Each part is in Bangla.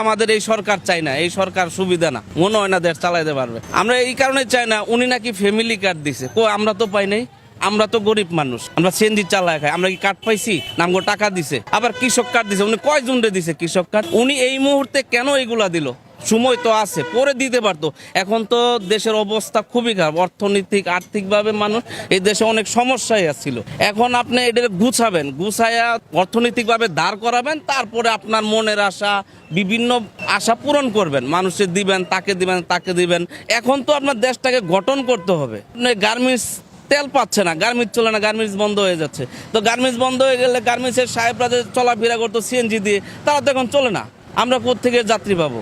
আমাদের এই সরকার চাই না, এই সরকার সুবিধা না, মনে হয় না দেশ চালাইতে পারবে। আমরা এই কারণে চাই না, উনি নাকি ফ্যামিলি কার্ড দিছে, আমরা তো পাই নাই। আমরা তো গরিব মানুষ, আমরা সিএনজি চালায় খাই, আমরা কি কার্ড পাইছি? নামগো টাকা দিছে, আবার কৃষক কার্ড দিছে। উনি কয়জন দিছে কৃষক কার্ড? উনি এই মুহূর্তে কেন এগুলা দিল? সময় তো আছে, পরে দিতে পারতো। এখন তো দেশের অবস্থা খুবই খারাপ, অর্থনৈতিক আর্থিকভাবে মানুষ এই দেশে অনেক সমস্যায় আসছিল। এখন আপনি এটা গুছায়া অর্থনৈতিকভাবে দাঁড় করাবেন, তারপরে আপনার মনের আশা, বিভিন্ন আশা পূরণ করবেন, মানুষের দিবেন, তাকে দিবেন। এখন তো আপনার দেশটাকে গঠন করতে হবে। গার্মেন্টস তেল পাচ্ছে না, গার্মেন্টস চলে না, গার্মেন্টস বন্ধ হয়ে যাচ্ছে। তো গার্মেন্টস বন্ধ হয়ে গেলে গার্মেন্টসের সাহেবরা যে চলাফেরা করতো সিএনজি দিয়ে, তারা তো এখন চলে না। আমরা কোত্থেকে যাত্রী পাবো?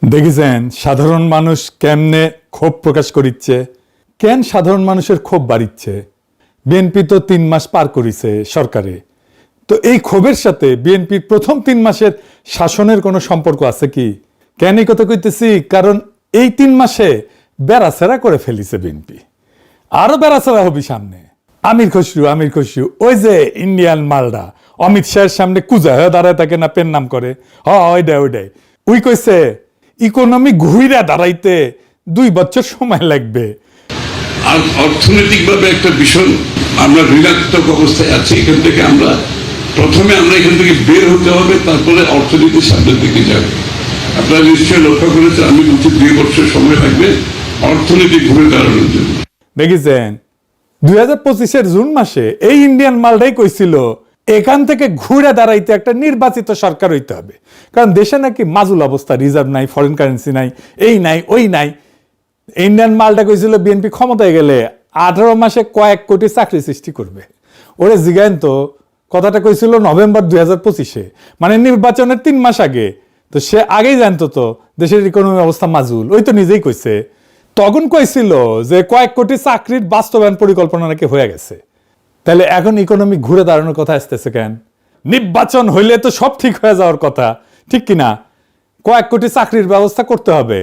দেখেছেন সাধারণ মানুষ কেমনে ক্ষোভ প্রকাশ করিচ্ছে? কেন সাধারণ মানুষের ক্ষোভ বাড়িচ্ছে? বিএনপি তো 3 মাস পার করিছে সরকারে, তো এই ক্ষোভের সাথে বিএনপির প্রথম 3 মাসের শাসনের কোনো সম্পর্ক আছে কি? কেন এই কথা কইতেছি? কারণ এই 3 মাসে বেড়াচেরা করে ফেলিছে বিএনপি, আরো বেড়াচেরা হবি সামনে। আমির খসরু ওই যে ইন্ডিয়ান মালডা অমিত শাহের সামনে কুজা হয়ে দাঁড়ায় থাকে না, পেন নাম করে, ওইটাই উই কইছে ইকোনমি ঘুইরা দাঁড়াইতে 2 বছর সময় লাগবে। আর অর্থনৈতিকভাবে একটা ভীষণ আমরা ঋণাত্মক অবস্থায় আছি। এখান থেকে প্রথমে আমরা এখান থেকে বের হতে হবে, তারপরে অর্থনীতির সামনের দিকে যাবে। আপনারা নিশ্চয়ই লক্ষ্য করেছেন, আমি বলছি 2 বছর সময় লাগবে অর্থনীতি ঘুরে দাঁড়ানোর জন্য। দেখেছেন 2025-এর জুন মাসে এই ইন্ডিয়ান মালটাই কইছিল এখান থেকে ঘুরে দাঁড়াইতে একটা নির্বাচিত সরকার হইতে হবে, কারণ দেশে নাকি মাজুল অবস্থা, রিজার্ভ নাই, ফরেন কারেন্সি নাই, এই নাই ওই নাই। ইন্ডিয়ান মালটা কইছিল বিএনপি ক্ষমতায় গেলে 18 মাসে কয়েক কোটি চাকরি সৃষ্টি করবে। ওরে জিগায়েন তো, কথাটা কইছিল নভেম্বর 2025-এ, মানে নির্বাচনের 3 মাস আগে। তো সে আগেই জানতো তো দেশের ইকোনমি অবস্থা মাজুল, ওই তো নিজেই কইছে। তখন কইছিল যে কয়েক কোটি চাকরির বাস্তবায়ন পরিকল্পনা নাকি হয়ে গেছে। তাহলে এখন ইকোনমি ঘুরে দাঁড়ানোর কথা আসতেছে কেন? নির্বাচন হইলে তো সব ঠিক হয়ে যাওয়ার কথা, ঠিক কিনা? কয়েক কোটি চাকরির ব্যবস্থা করতে হবে।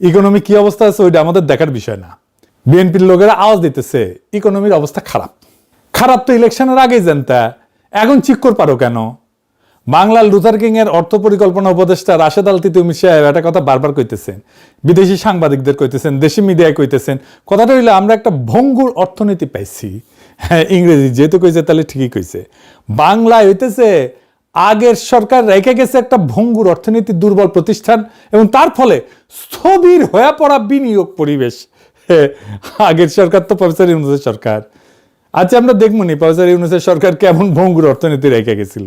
ইকোনমি কি অবস্থা আছে ওইটা আমাদের দেখার বিষয় না। বিএনপির লোকেরা আওয়াজ দিতেছে ইকোনমির অবস্থা খারাপ তো ইলেকশনের আগেই জানতা, এখন চিক্কর পারো কেন? বাংলার লুথার কিং এর অর্থ পরিকল্পনা উপদেষ্টা রাশেদ আল তিতুমি সাহেব একটা কথা বারবার কইতেছেন, বিদেশি সাংবাদিকদের কইতেছেন, দেশি মিডিয়ায় কইতেছেন। কথাটা হইলো আমরা একটা ভঙ্গুর অর্থনীতি পাইছি। হ্যাঁ, ইংরেজি যেহেতু কইছে তাহলে ঠিকই কইছে। বাংলায় হইতেছে আগের সরকার রেখে গেছে একটা ভঙ্গুর অর্থনীতি, দুর্বল প্রতিষ্ঠান, এবং তার ফলে স্থবির হয়ে পড়া বিনিয়োগ পরিবেশ। আগের সরকার তো প্রফেসর ইউনূসের সরকার। আচ্ছা, আমরা দেখবো নি প্রফেসর ইউনূসের সরকার কেমন ভঙ্গুর অর্থনীতি রেখে গেছিল।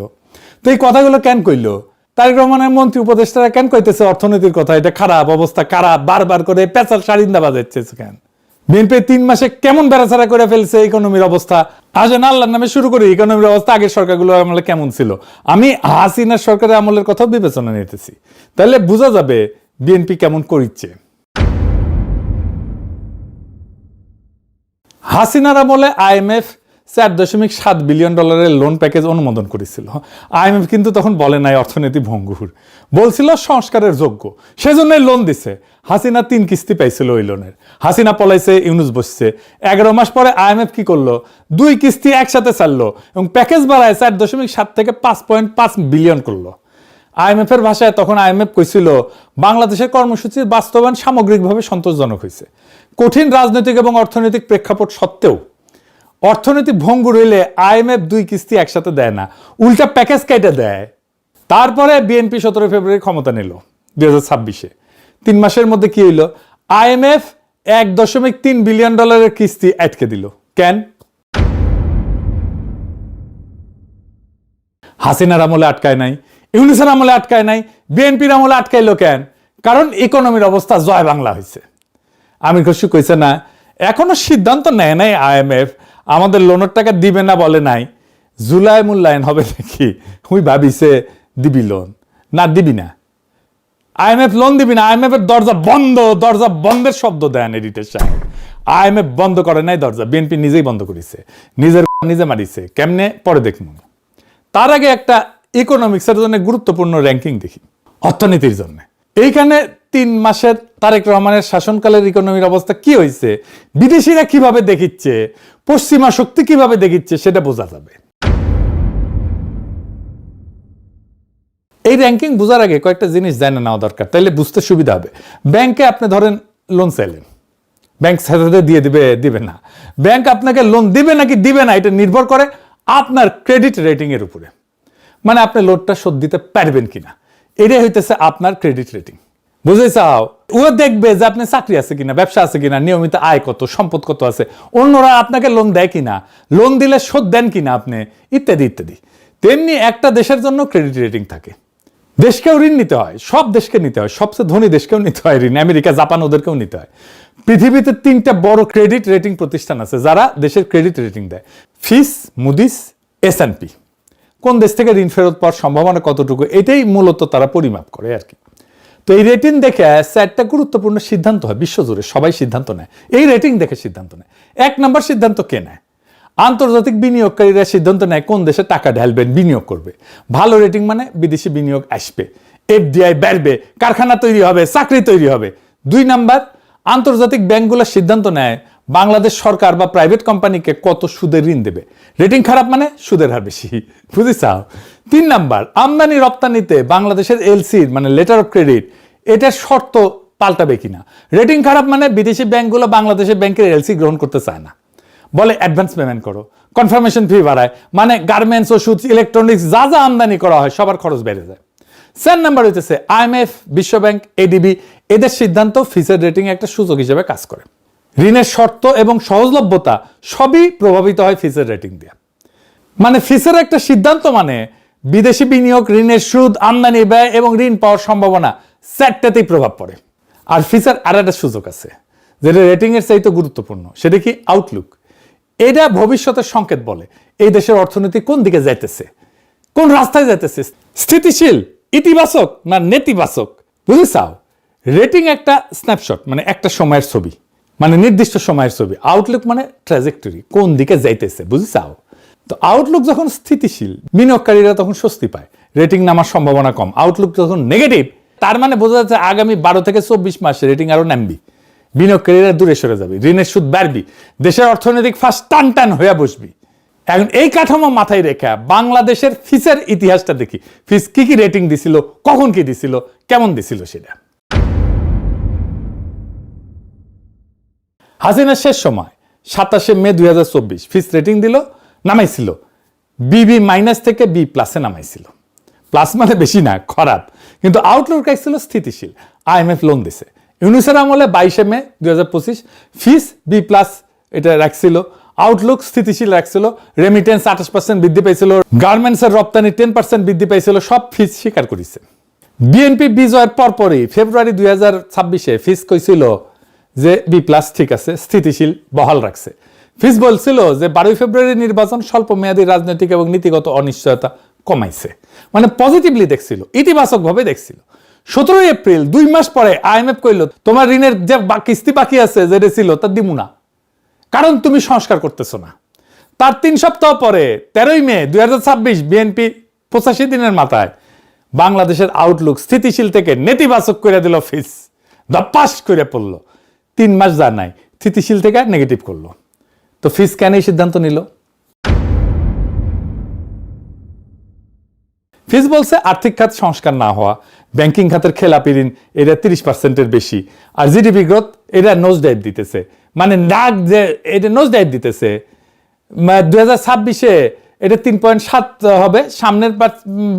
তো এই কথাগুলো কেন কইলো? তারেক রহমানের মন্ত্রী উপদেষ্টারা কেন কইতেছে অর্থনীতির কথা, এটা খারাপ অবস্থা, খারাপ, বারবার করে পেঁচার সারিন্দা বাজাচ্ছে কেন? বিএনপি 3 মাসে কেমন বেড়াচাড়া করে ফেলছে ইকোনমির অবস্থা। আসেন আল্লাহর নামে শুরু করি, ইকোনমির অবস্থা আগের সরকারগুলোর আমলে কেমন ছিল। আমি হাসিনার সরকারের আমলের কথাও বিবেচনা নিতেছি, তাহলে বোঝা যাবে বিএনপি কেমন করিচ্ছে। হাসিনার আমলে IMF $4.7 বিলিয়ন লোন প্যাকেজ অনুমোদন করেছিল। IMF কিন্তু তখন বলে নাই অর্থনীতি ভঙ্গুর, বলছিল সংস্কারের যোগ্য, সেজন্যই লোন দিছে। হাসিনা 3 কিস্তি পাইছিল ওই লোনের। হাসিনা পলাইছে, ইউনূস বসছে। 11 মাস পরে IMF কি করলো? 2 কিস্তি একসাথে ছাড়লো এবং প্যাকেজ বাড়ায় 4.7 থেকে 5.5 বিলিয়ন করলো। IMF এর ভাষায় তখন IMF কইছিল বাংলাদেশের কর্মসূচির বাস্তবায়ন সামগ্রিকভাবে সন্তোষজনক হয়েছে। কঠিন রাজনৈতিক এবং অর্থনৈতিক প্রেক্ষাপট সত্ত্বেও অর্থনৈতিক ভঙ্গুর হইলে IMF 2 কিস্তি একসাথে দেয় না, উল্টা প্যাকেজ কেটে দেয়। তারপরে বিএনপি 17 ফেব্রুয়ারি ক্ষমতা নিল 2026-এ। 3 মাসের মধ্যে কি হইল? IMF $1.3 বিলিয়ন কিস্তি আটকে দিল। কেন? হাসিনার আমলে আটকায় নাই, ইউনূসের আমলে আটকায় নাই, বিএনপির আমলে আটকাইলো কেন? কারণ ইকোনমির অবস্থা জয় বাংলা হয়েছে। আমির খসরু কইছে না, এখনো সিদ্ধান্ত নেয় নাই IMF, আমাদের লোনের টাকা দিবে না বলে নাই, জুলাই মূল্যায়ন হবে নাকি ওই ভাবিছে দিবি লোন, না দিবি না। IMF লোন দিবি না, IMF এর দরজা বন্ধের শব্দ দেন এডিটর সাহেব। IMF বন্ধ করে নাই দরজা, বিএনপি নিজেই বন্ধ করেছে, নিজে মারিছে। কেমনে পরে দেখুন। তার আগে একটা ইকোনমিক্সের জন্য গুরুত্বপূর্ণ র্যাঙ্কিং দেখি, অর্থনীতির জন্য। এইখানে 3 মাসের তারেক রহমানের শাসনকালের ইকোনমির অবস্থা কি হয়েছে, বিদেশিরা কিভাবে দেখিচ্ছে, পশ্চিমা শক্তি কিভাবে দেখিচ্ছে, সেটা বোঝা যাবে। এই র্যাঙ্কিং বোঝার আগে কয়েকটা জিনিস জানা নেওয়া দরকার, তাইলে বুঝতে সুবিধা হবে। ব্যাংকে আপনি ধরেন লোন চাইলেন, ব্যাংক সাথে দিয়ে দিবে না। ব্যাংক আপনাকে লোন দিবে নাকি দিবে না, এটা নির্ভর করে আপনার ক্রেডিট রেটিং এর উপরে। মানে আপনি লোনটা শোধ দিতে পারবেন কিনা, এটাই হইতেছে আপনার ক্রেডিট রেটিং। বুঝে চাও, ও দেখবে যে আপনি চাকরি আছে কিনা, ব্যবসা আছে কিনা, নিয়মিত আয় কত, সম্পদ কত আছে, অন্যরা আপনাকে লোন দেয় কিনা, লোন দিলে শোধ দেন কিনা আপনি, ইত্যাদি ইত্যাদি। তেমনি একটা দেশের জন্য ক্রেডিট রেটিং থাকে। দেশকেও ঋণ নিতে হয়, সব দেশকে নিতে হয়, সবচেয়ে ধনী দেশকেও নিতে হয় ঋণ, আমেরিকা, জাপান, ওদেরকেও নিতে হয়। পৃথিবীতে 3টা বড় ক্রেডিট রেটিং প্রতিষ্ঠান আছে যারা দেশের ক্রেডিট রেটিং দেয়, ফিচ, মুডিস, S&P। কোন দেশ থেকে ঋণ ফেরত পাওয়ার সম্ভাবনা কতটুকু, এটাই মূলত তারা পরিমাপ করে আর কি। তো এই রেটিং দেখে 4টা গুরুত্বপূর্ণ সিদ্ধান্ত হয় বিশ্বজুড়ে, সবাই সিদ্ধান্ত নেয় এই রেটিং দেখে সিদ্ধান্ত নেয়। 1 নম্বর সিদ্ধান্ত কে নেয়? আন্তর্জাতিক বিনিয়োগকারীরা সিদ্ধান্ত নেয় কোন দেশে টাকা ঢালবেন, বিনিয়োগ করবে। ভালো রেটিং মানে বিদেশি বিনিয়োগ আসবে, FDI বাড়বে, কারখানা তৈরি হবে, চাকরি তৈরি হবে। 2 নাম্বার, আন্তর্জাতিক ব্যাংকগুলো সিদ্ধান্ত নেয় বাংলাদেশ সরকার বা প্রাইভেট কোম্পানিকে কত সুদে ঋণ দেবে। রেটিং খারাপ মানে সুদের হার বেশি, বুঝেছাও। 3 নাম্বার, আমদানি রপ্তানিতে বাংলাদেশের LC মানে লেটার অফ ক্রেডিট, এটার শর্ত পাল্টাবে কিনা। রেটিং খারাপ মানে বিদেশি ব্যাংকগুলো বাংলাদেশের ব্যাংকের LC গ্রহণ করতে চায় না, বলে অ্যাডভান্স পেমেন্ট করো, কনফার্মেশন ফি বাড়ায়, মানে গার্মেন্টস, ওষুধ, ইলেকট্রনিক্স যা যা আমদানি করা হয় সবার খরচ বেড়ে যায়। 4 নাম্বার হইতেছে IMF, বিশ্বব্যাংক, ADB, এদের সিদ্ধান্ত ফিচের রেটিং একটা সূচক হিসেবে কাজ করে। ঋণের শর্ত এবং সহজলভ্যতা সবই প্রভাবিত হয় ফিচের রেটিং দিয়ে। মানে ফিচের একটা সিদ্ধান্ত মানে বিদেশি বিনিয়োগ, ঋণের সুদ, আমদানি ব্যয় এবং ঋণ পাওয়ার সম্ভাবনা 4টাতেই প্রভাব পড়ে। আর ফিচের আর একটা সূচক আছে যেটা রেটিং এর চাইতে গুরুত্বপূর্ণ, সেটা কি আউটলুক। এটা ভবিষ্যতের সংকেত বলে এই দেশের অর্থনীতি কোন দিকে যাইতেছে, কোন রাস্তায় যাইতেছে, স্থিতিশীল, ইতিবাচক না নেতিবাচক, বুঝেছাও। রেটিং একটা স্ন্যাপশট মানে একটা সময়ের ছবি, মানে নির্দিষ্ট সময়ের ছবি। আউটলুক মানে ট্র্যাজেক্টরি, কোন দিকে যাইতেছে, বুঝেছাও। তো আউটলুক যখন স্থিতিশীল, বিনিয়োগকারীরা তখন স্বস্তি পায়, রেটিং নামার সম্ভাবনা কম। আউটলুক যখন নেগেটিভ, তার মানে বোঝা যাচ্ছে আগামী 12 থেকে 24 মাসে রেটিং আরো নামবি, বিনিয়োগকারীরা দূরে সরে যাবে, ঋণের সুদ বাড়বি, দেশের অর্থনৈতিক ফাঁস টান টান হয়ে বসবি। এখন এই কাঠামো মাথায় রেখে বাংলাদেশের ফিচের ইতিহাসটা দেখি, ফিচ কি কি রেটিং দিছিল, কখন কি দিছিল, কেমন দিছিল সেটা। হাসিনার শেষ সময় 27 মে 2024 ফিচ রেটিং দিল, নামাইছিল BB- থেকে B+ নামাইছিল। প্লাস মানে বেশি না, খারাপ, কিন্তু আউটলুক রাখছিল স্থিতিশীল। IMF লোন দিছে। ইউনুসের আমলে 22 মে 2025 ফিচ B+ এটা রাখছিল, আউটলুক স্থিতিশীল রাখছিল। রেমিটেন্স 28% বৃদ্ধি পাইছিল, গার্মেন্টসের রপ্তানি 10% বৃদ্ধি পাইছিল, সব ফিচ স্বীকার করেছে। বিএনপি বিজয়ের পরপরই ফেব্রুয়ারি 2026 ফিচ কইছিল যে B+ ঠিক আছে, স্থিতিশীল, বহাল রাখছে। ফিচ বলছিল যে 12 ফেব্রুয়ারি নির্বাচন স্বল্প মেয়াদী রাজনৈতিক এবং নীতিগত অনিশ্চয়তা কমাইছে, মানে পজিটিভলি দেখছিল, ইতিবাচক ভাবে দেখছিল। 17 এপ্রিল 2 মাস পরে IMF কইল তোমার ঋণের যে কিস্তি বাকি আছে যেটা ছিল তা দিমু না, কারণ তুমি সংস্কার করতেছো না। তার 3 সপ্তাহ পরে 13 মে 2026 বিএনপি 85 দিনের মাথায় বাংলাদেশের আউটলুক স্থিতিশীল থেকে নেতিবাচক করে দিল, ফিচ ধপাস করে পড়লো। 3 মাস যা নাই, স্থিতিশীল থেকে নেগেটিভ করলো। তো ফিচ কেন এই সিদ্ধান্ত নিল? ফিচ বলছে আর্থিক খাত সংস্কার না হওয়া, ব্যাংকিং খাতের খেলাপি ঋণ এটা 30%-এর বেশি, আর জিডিপি গ্রোথ এটা নোজ ডাইভ দিতেছে, মানে নাক যে এটা নোজ ডাইভ দিতেছে। 2026 এটা 3.7 হবে, সামনের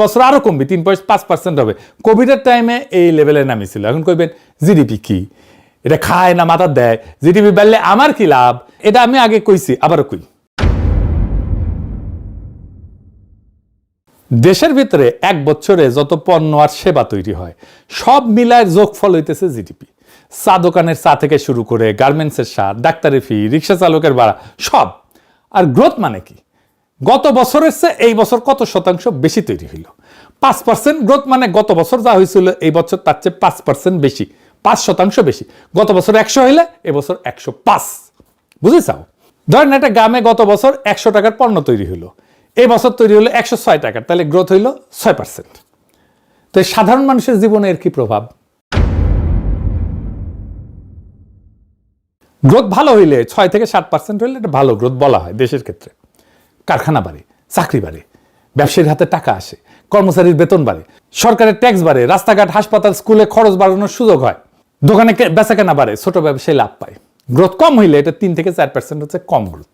বছর আরো কমবে, 3.5% হবে। কোভিডের টাইমে এই লেভেলে নামিছিল। এখন কইবেন জিডিপি কি, এটা খায় না মাথা দেয়, জিডিপি বাড়লে আমার কি লাভ? এটা আমি আগে কইছি, আবারও কই। দেশের ভিতরে 1 বছরে যত পণ্য আর সেবা তৈরি হয় সব মিলায় যোগফল হইতেছে জিডিপি। চা দোকানের চা থেকে শুরু করে গার্মেন্টসের সার, ডাক্তারের ফি, রিক্সা চালকের ভাড়া, সব। আর গ্রোথ মানে কি? গত বছরের চেয়ে এই বছর কত শতাংশ বেশি তৈরি হইল। 5% গ্রোথ মানে গত বছর যা হয়েছিল এই বছর তার চেয়ে 5% বেশি, 5% বেশি। গত বছর 100 হইলে এবছর 105। বুঝেছাও? ধরেন একটা গ্রামে গত বছর 100 টাকার পণ্য তৈরি হলো, এই বছর তৈরি হলো 106 টাকার, তাহলে গ্রোথ হইল 6%। তো এই সাধারণ মানুষের জীবনে এর কি প্রভাব? গ্রোথ ভালো হইলে 6 থেকে 7% হইলে এটা ভালো গ্রোথ বলা হয় দেশের ক্ষেত্রে। কারখানা বাড়ে, চাকরি বাড়ে, ব্যবসায়ীর হাতে টাকা আসে, কর্মচারীর বেতন বাড়ে, সরকারের ট্যাক্স বাড়ে, রাস্তাঘাট, হাসপাতাল, স্কুলে খরচ বাড়ানোর সুযোগ হয়, দোকানে বেচাকেনা বাড়ে, ছোট ব্যবসায়ী লাভ পায়। গ্রোথ কম হইলে এটা 3 থেকে 4% হচ্ছে কম গ্রোথ।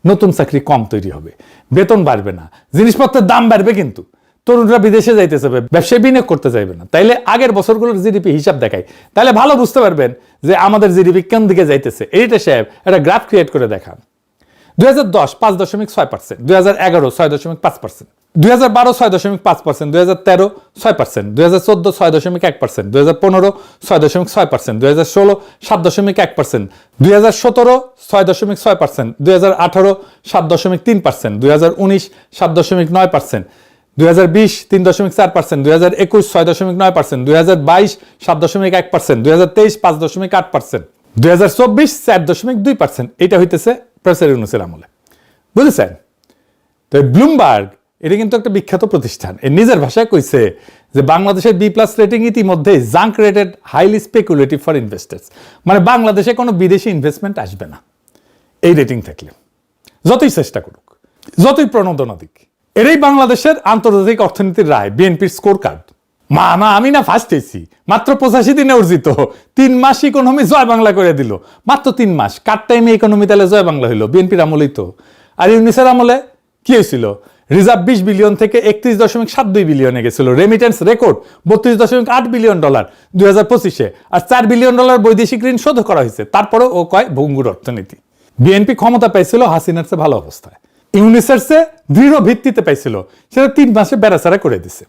নতুন চাকরি কম তৈরি হবে, বেতন বাড়বে না, জিনিসপত্রের দাম বাড়বে, কিন্তু তরুণরা বিদেশে যাইতে চাইবে, ব্যবসায় বিনিয়োগ করতে চাইবে না। তাইলে আগের বছরগুলোর জিডিপি হিসাব দেখায়, তাহলে ভালো বুঝতে পারবেন যে আমাদের জিডিপি কোন দিকে যাইতেছে। এইটা সাহেব একটা গ্রাফ ক্রিয়েট করে দেখান। 2010 5.6%, 2011 6.5%, 2012 6.5%, 2013 6%, 2014 6.1%, 2015 6.6%, 2016 7.1%, 2017 6.6%, 2018 7.3%, 2019 7.9%, 2020 3.4%, 2021 6.9%, 2022 7.1%, 2023 5.8%, 2024 4.2%। এটা হইতেছে প্রফেসর ইউনূসের আমলে, বুঝেছেন? তো ব্লুমবার্গ এটা কিন্তু একটা বিখ্যাত প্রতিষ্ঠান, এর নিজের ভাষায় কইছে যে বাংলাদেশের B+ রেটিং ইতিমধ্যে junk rated, highly speculative for investors. মানে বাংলাদেশে কোনো বিদেশি ইনভেস্টমেন্ট আসবে না এই রেটিং থাকলে, যতই চেষ্টা করুক, যতই প্রণোদনা দিক। এটাই বাংলাদেশের আন্তর্জাতিক অর্থনীতির রায়, বিএনপির স্কোর কার্ড। আমি না ফার্স্ট হয়েছি, মাত্র 85 দিনে অর্জিত 3 মাস ইকোনমি জয় বাংলা করে দিল, মাত্র 3 মাস। কার টাইমে ইকোনমি তাহলে জয় বাংলা হইলো? বিএনপির আমলেই তো। আর ইউনিসের আমলে কি হয়েছিল? রিজার্ভ 20 বিলিয়ন থেকে 31.72 বিলিয়নে গেছিল, রেমিটেন্স রেকর্ড $32.8 বিলিয়ন 2025-এ, আর $4 বিলিয়ন বৈদেশিক ঋণ শোধ করা হয়েছে। তারপরেও ও কয় ভঙ্গুর অর্থনীতি। বিএনপি ক্ষমতা পাইছিল হাসিনার চেয়ে ভালো অবস্থায়, ইউনিসের চেয়ে দৃঢ় ভিত্তিতে পাইছিল, সেটা 3 মাসে বেড়াচাড়া করে দিছে।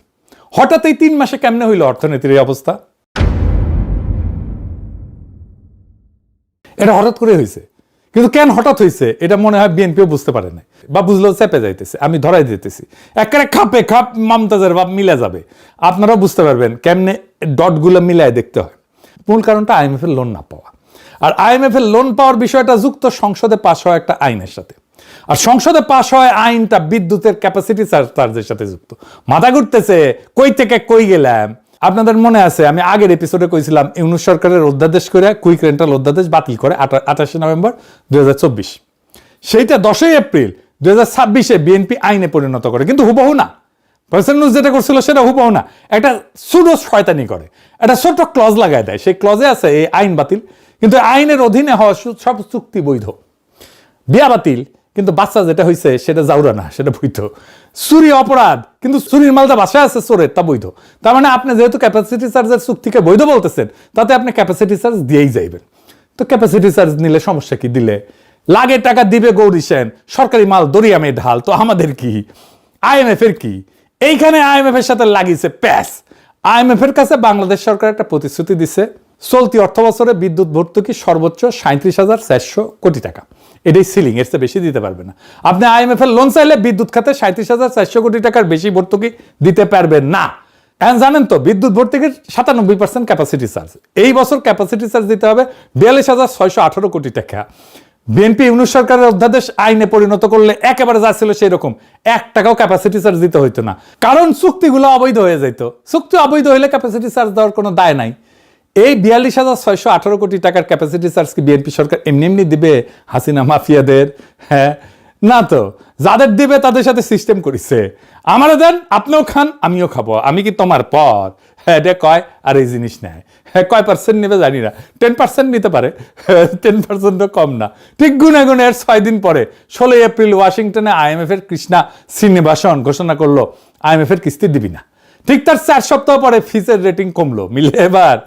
হঠাৎ এই 3 মাসে কেমনে হইল অর্থনীতির এই অবস্থা? এটা হঠাৎ করে হয়েছে, কিন্তু কেন হঠাৎ হয়েছে এটা মনে হয় বিএনপিও বুঝতে পারে না, বা বুঝলেও চেপে যাইতেছে। আমি ধরাই দিতেছি, একেবারে খাপে খাপ মমতাজের ভাব মিলে যাবে। আপনারাও বুঝতে পারবেন কেমনে ডটগুলো মিলায় দেখতে হয়। মূল কারণটা IMF এর লোন না পাওয়া, আর IMF এর লোন পাওয়ার বিষয়টা যুক্ত সংসদে পাশ হওয়া একটা আইনের সাথে। আর সংসদে পাশ হয় আইনটা বিদ্যুতের ক্যাপাসিটি চার্জের সাথে যুক্ত। মাথা ঘুরতেছে, কই থেকে কই গেলাম। আপনাদের মনে আছে আমি আগের এপিসোডে কইছিলাম ইউনূস সরকারের অধ্যাদেশ করে কুইক রেন্টাল অধ্যাদেশ বাতিল করে 28 নভেম্বর 2024। সেইটা 10 এপ্রিল 2026-এ বিএনপি আইনে পরিণত করে, কিন্তু হুবহু না। প্রফেসর ইউনূস যেটা করছিল সেটা হুবহু না, একটা সুডো শয়তানি করে, একটা ছোট ক্লজ লাগায় দেয়। সেই ক্লজে আছে এই আইন বাতিল, কিন্তু আইনের অধীনে হওয়া সব চুক্তি বৈধ। বিয়া বাতিল, কিন্তু বাচ্চা যেটা হয়েছে সেটা জাউরা না, সেটা বৈধ। চুরি অপরাধ, কিন্তু চুরির মালটা বাসায় আছে চোরের, তা বৈধ। তার মানে আপনি যেহেতু ক্যাপাসিটি চার্জের চুক্তিকে বৈধ বলতেছেন, তাতে আপনি ক্যাপাসিটি চার্জ দিয়েই যাইবেন। তো ক্যাপাসিটি চার্জ নিলে সমস্যা কি? দিলে লাগে টাকা দিবে গৌরী সেন, সরকারি মাল দরিয়ামে ঢাল, তো আমাদের কি? IMF এর কি? এইখানে IMF এর সাথে লাগিয়েছে প্যাস। IMF এর কাছে বাংলাদেশ সরকার একটা প্রতিশ্রুতি দিছে, চলতি অর্থ বছরে বিদ্যুৎ ভর্তুকি সর্বোচ্চ 37,400 কোটি টাকা। এটাই সিলিং, এর চেয়ে বেশি দিতে পারবে না। আপনি IMF এর লোন চাইলে বিদ্যুৎ খাতে 37,400 কোটি টাকার বেশি ভর্তুকি দিতে পারবেন না। এখন জানেন তো বিদ্যুৎ ভর্তুকির 97% ক্যাপাসিটি চার্জ। এই বছর ক্যাপাসিটি চার্জ দিতে হবে 42,618 কোটি টাকা। বিএনপি ইউনূস সরকারের অধ্যাদেশ আইনে পরিণত করলে একেবারে যা ছিল সেই রকম, 1 টাকাও ক্যাপাসিটি চার্জ দিতে হইতো না, কারণ চুক্তিগুলো অবৈধ হয়ে যেত। চুক্তি অবৈধ হলে ক্যাপাসিটি চার্জ দেওয়ার কোনো দায় নাই। এই 42,618 কোটি টাকার ক্যাপাসিটি চার্জ কি বিএনপি সরকার এমনি এমনি দিবে হাসিনা মাফিয়াদের? হ্যাঁ, না তো। যাদের দিবে তাদের সাথে সিস্টেম করেছে, আমারও দেন, আপনিও খান, আমিও খাবো, আমি কি তোমার পর? হ্যাঁ, এটা কয় আর এই জিনিস নেয়। হ্যাঁ, কয় পার্সেন্ট নেবে জানি না, 10% নিতে পারে, 10%ও কম না। ঠিক গুনে গুনে এর 6 দিন পরে 16 এপ্রিল ওয়াশিংটনে IMF এর কৃষ্ণা শ্রীনিবাসন ঘোষণা করলো IMF এর কিস্তি দিবি না। ঠিক তার 4 সপ্তাহ পরে ফিচের রেটিং কমলো। মিলে এবার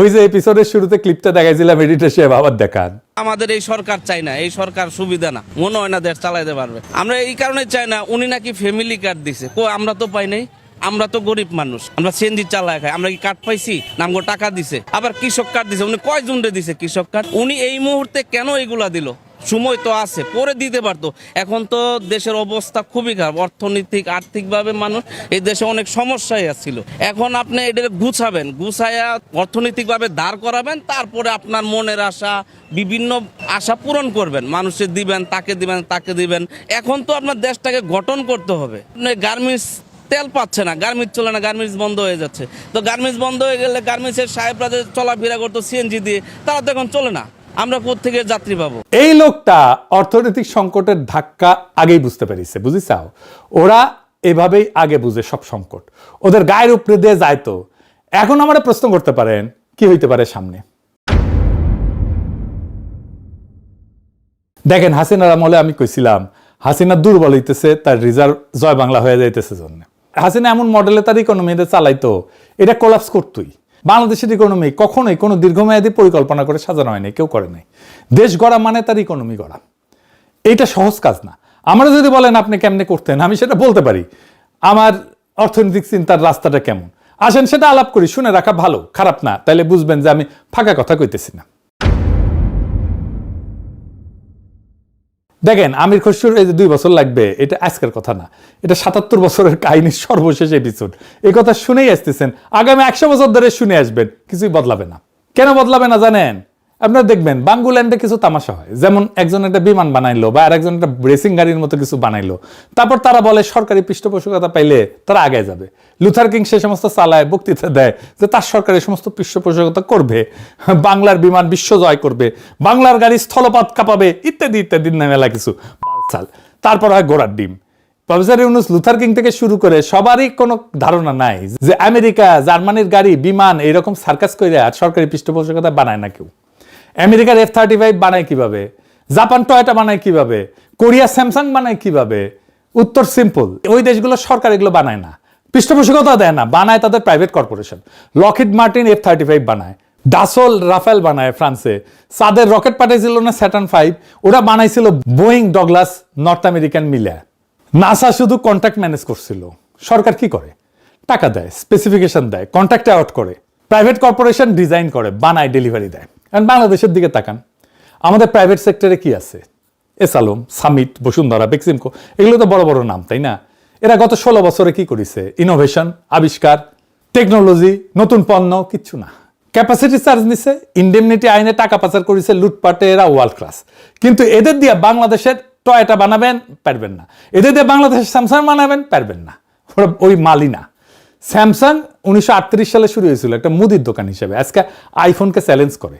ওই যে এপিসোডের শুরুতে ক্লিপটা দেখাইছিলাম, এডিটর সাহেব আবার দেখান। আমাদের এই সরকার চাই না, এই সরকার সুবিধা না, মনে হয় না দেশ চালাইতে পারবে। আমরা এই কারণে চাই না। উনি নাকি ফ্যামিলি কার্ড দিছে, আমরা তো পাই নাই। আমরা তো গরিব মানুষ, আমরা সিএনজি চালায় খাই। আমরা কি কার্ড পাইছি? নামগো টাকা দিছে। আবার কৃষক কার্ড দিছে, উনি কয়জন রে দিছে কৃষক কার্ড? উনি এই মুহূর্তে কেন এইগুলা দিল? সময় তো আছে, পরে দিতে পারতো। এখন তো দেশের অবস্থা খুবই খারাপ, আর্থিকভাবে মানুষ এই দেশে অনেক সমস্যায় আসছিল। এখন আপনি এটা গুছায়া অর্থনৈতিকভাবে দাঁড় করাবেন, তারপরে আপনার মনের আশা, বিভিন্ন আশা পূরণ করবেন, মানুষের দিবেন, তাকে দিবেন। এখন তো আপনার দেশটাকে গঠন করতে হবে। গার্মেন্টস তেল পাচ্ছে না, গার্মেন্টস চলে না, গার্মেন্টস বন্ধ হয়ে যাচ্ছে। তো গার্মেন্টস বন্ধ হয়ে গেলে গার্মেন্টসের সাহেবরা যে চলাফেরা করতো সিএনজি দিয়ে, তারা তো এখন চলে না। আমরা কোত্থেকে যাত্রী পাবো? এই লোকটা অর্থনৈতিক সংকটের ধাক্কা আগেই বুঝতে পেরেছে, বুঝিছাও? ওরা এভাবেই আগে বুঝে সব সংকট, ওদের গায়ের উপরে দিয়ে যায়। তো এখন আমরা প্রশ্ন করতে পারেন কি হইতে পারে সামনে। দেখেন, হাসিনার আমলে আমি কইছিলাম হাসিনা দুর্বল হইতেছে, তার রিজার্ভ জয় বাংলা হয়ে যাইতেছে জন্য। হাসিনা এমন মডেলে তার ইকোনমিতে চালাইতো, এটা কোলাপস করতোই। বাংলাদেশের ইকোনমি কখনোই কোনো দীর্ঘমেয়াদী পরিকল্পনা করে সাজানো হয়নি, কেউ করে নাই। দেশ গড়া মানে তার ইকোনমি গড়া, এইটা সহজ কাজ না। আমরা যদি বলেন আপনি কেমনে করতেন, আমি সেটা বলতে পারি। আমার অর্থনৈতিক চিন্তার রাস্তাটা কেমন, আসেন সেটা আলাপ করি, শুনে রাখা ভালো, খারাপ না। তাইলে বুঝবেন যে আমি ফাঁকা কথা কইতেছি না। দেখেন, আমির খসরুর এই যে 2 বছর লাগবে, এটা আজকের কথা না, এটা 77 বছরের কাহিনীর সর্বশেষ এপিসোড। এই কথা শুনেই আসতেছেন, আগামী 100 বছর ধরে শুনে আসবেন, কিছুই বদলাবে না। কেন বদলাবে না জানেন? আপনারা দেখবেন বাঙ্গুল্যান্ডে কিছু তামাশা হয়, যেমন একজন একটা বিমান বানাইলো বা আরেকজন একটা রেসিং গাড়ির মতো কিছু বানাইলো, তারপর তারা বলে সরকারি পৃষ্ঠপোষকতা পাইলে তারা আগে যাবে। লুথার কিং সে সমস্ত চালায়, বক্তৃতা দেয় যে তার সরকার এই সমস্ত পৃষ্ঠপোষকতা করবে, বাংলার বিমান বিশ্ব জয় করবে, বাংলার গাড়ি স্থলপথ কাঁপাবে, ইত্যাদি ইত্যাদি মেলা কিছু বালছাল। তারপর হয় ঘোড়ার ডিম। প্রফেসর ইউনূস, লুথার কিং থেকে শুরু করে সবারই কোনো ধারণা নাই যে আমেরিকা, জার্মানির গাড়ি, বিমান এইরকম সার্কাস করে আর সরকারি পৃষ্ঠপোষকতা বানায় না কেউ। আমেরিকার F-35 বানায় কিভাবে, জাপান টয়োটা বানায় কিভাবে, কোরিয়া স্যামসাং বানায় কিভাবে? উত্তর সিম্পল, ওই দেশগুলো সরকার এগুলো বানায় না, পৃষ্ঠপোষকতা দেয় না, বানায় তাদের private corporation. Lockheed Martin F-35 বানায়, ডাসল রাফেল বানায় ফ্রান্সে, সাদের রকেট পাঠাইছিল না স্যাটার্ন 5, ওরা বানাইছিল বোয়িং ডগলাস নর্থ আমেরিকান মিলে। নাসা শুধু কন্ট্রাক্ট ম্যানেজ করছিল। সরকার কি করে? টাকা দেয়, স্পেসিফিকেশন দেয়, কন্ট্রাক্ট আউট করে, প্রাইভেট কর্পোরেশন ডিজাইন করে, বানায়, ডেলিভারি দেয়। কারণ বাংলাদেশের দিকে তাকান, আমাদের প্রাইভেট সেক্টরে কি আছে? এসালম, সামিট, বসুন্ধরা, বেক্সিমকো, এগুলো তো বড় বড় নাম, তাই না? এরা গত 16 বছরে কি করেছে? ইনোভেশন, আবিষ্কার, টেকনোলজি, নতুন পণ্য, কিচ্ছু না। ক্যাপাসিটি চার্জ নিছে, ইন্ডেমনিটি আইনে টাকা পাচার করেছে, লুটপাটে এরা ওয়ার্ল্ড ক্লাস। কিন্তু এদের দিয়ে বাংলাদেশের টয়োটা বানাবেন পারবেন না, এদের দিয়ে বাংলাদেশের স্যামসাং বানাবেন পারবেন না, ওরা ওই মালই না। স্যামসাং 1938 সালে শুরু হয়েছিল একটা মুদির দোকান হিসেবে, আজকে আইফোনকে চ্যালেঞ্জ করে।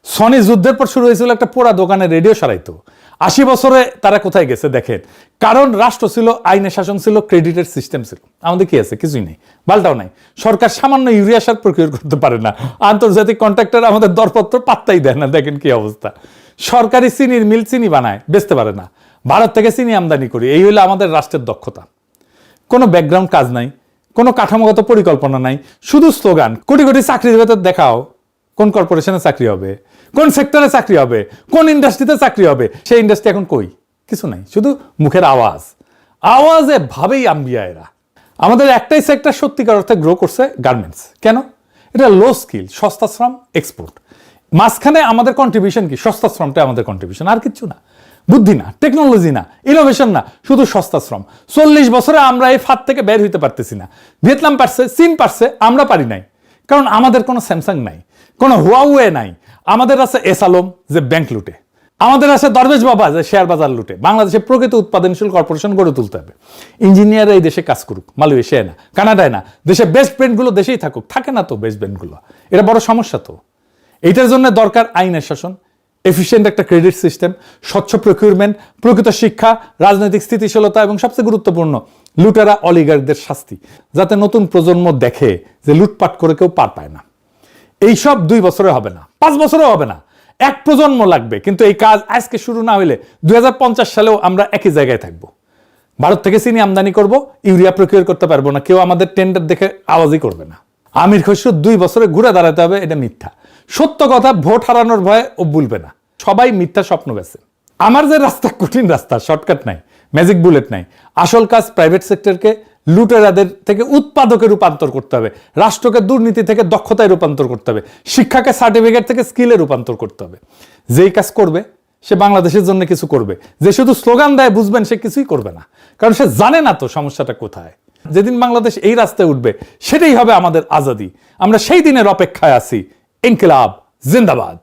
সনি যুদ্ধের পর শুরু হয়েছিল একটা পোড়া দোকানে রেডিও সারাইতো। 80 বছরে তারা কোথায় গেছে দেখেন, কারণ রাষ্ট্র ছিল, আইনে শাসন ছিল, ক্রেডিটের সিস্টেম ছিল। আমাদের কি আছে? কিছুই নেই, বালটাও নাই। সরকার সামান্য ইউরিয়া সার প্রক্রিয়া করতে পারে না, আন্তর্জাতিক কন্ট্রাক্টর আমাদের দরপত্র পাত্তাই দেয় না। দেখেন কি অবস্থা। সরকারি চিনির মিল চিনি বানায়, বেচতে পারে না। ভারত থেকে চিনি আমদানি করি, এই হলো আমাদের রাষ্ট্রের দক্ষতা। কোনো ব্যাকগ্রাউন্ড কাজ নাই, কোনো কাঠামোগত পরিকল্পনা নাই, শুধু স্লোগান। কোটি কোটি চাকরির ভেতর দেখাও কোন কর্পোরেশনে চাকরি হবে, কোন সেক্টরে চাকরি হবে, কোন ইন্ডাস্ট্রিতে চাকরি হবে। সেই ইন্ডাস্ট্রি এখন কই? কিছু নাই, শুধু মুখের আওয়াজ। আওয়াজে ভাবেই আম্বিয়া এরা। আমাদের একটাই সেক্টর সত্যিকার অর্থে গ্রো করছে, গার্মেন্টস। কেন? এটা লো স্কিল, সস্তা শ্রম, এক্সপোর্ট। মাঝখানে আমাদের কন্ট্রিবিউশন কি? সস্তা শ্রমটা আমাদের কন্ট্রিবিউশন, আর কিচ্ছু না। বুদ্ধি না, টেকনোলজি না, ইনোভেশন না, শুধু সস্তা শ্রম। 40 বছরে আমরা এই ফাঁদ থেকে বের হইতে পারতেছি না। ভিয়েতনাম পারছে, চীন পারছে, আমরা পারি নাই। কারণ আমাদের কোনো স্যামসাং নাই, কোনো হুয়াওয়ে নাই। আমাদের আছে এসালম যে ব্যাংক লুটে, আমাদের আছে দরবেশ বাবা যে শেয়ার বাজার লুটে। বাংলাদেশে প্রকৃত উৎপাদনশীল কর্পোরেশন গড়ে তুলতে হবে। ইঞ্জিনিয়াররা এই দেশে কাজ করুক, মালয়েশিয়ায় না, কানাডায় না, দেশে বেস্ট ব্র্যান্ডগুলো দেশেই থাকুক। থাকে না তো বেস্ট ব্র্যান্ডগুলো, এটা বড় সমস্যা। তো এইটার জন্য দরকার আইনের শাসন, এফিশিয়েন্ট একটা ক্রেডিট সিস্টেম, স্বচ্ছ প্রকিউরমেন্ট, প্রকৃত শিক্ষা, রাজনৈতিক স্থিতিশীলতা এবং সবচেয়ে গুরুত্বপূর্ণ লুটেরা অলিগারদের শাস্তি, যাতে নতুন প্রজন্ম দেখে যে লুটপাট করে কেউ পার পায় না। এইসব 2 বছরে হবে না, 5 বছরেও হবে না, 1 প্রজন্ম লাগবে। কিন্তু এই কাজ আজকে শুরু না হইলে 2050 সালেও আমরা একই জায়গায় থাকবো। ভারত থেকে চিনি আমদানি করব, ইউরিয়া প্রকিউর করতে পারবো না, কেউ আমাদের টেন্ডার দেখে আওয়াজই করবে না। আমির খসরু 2 বছরে ঘুরে দাঁড়াতে হবে, এটা মিথ্যা। সত্য কথা ভোট হারানোর ভয়ে ও বলবে না। সবাই মিথ্যা স্বপ্ন বেছে। আমার যে রাস্তা কঠিন রাস্তা, শর্টকাট নাই, ম্যাজিক বুলেট নাই। আসল কাজ প্রাইভেট সেক্টরকে লুটেরাদের থেকে উৎপাদকে রূপান্তর করতে হবে, রাষ্ট্রকে দুর্নীতি থেকে দক্ষতায় রূপান্তর করতে হবে, শিক্ষাকে সার্টিফিকেট থেকে স্কিলে রূপান্তর করতে হবে। যেই কাজ করবে সে বাংলাদেশের জন্য কিছু করবে। যে শুধু স্লোগান দেয় বুঝবেন সে কিছুই করবে না, কারণ সে জানে না তো সমস্যাটা কোথায়। যেদিন বাংলাদেশ এই রাস্তায় উঠবে সেটাই হবে আমাদের আজাদি। আমরা সেই দিনের অপেক্ষায় আছি। ইনকিলাব জিন্দাবাদ।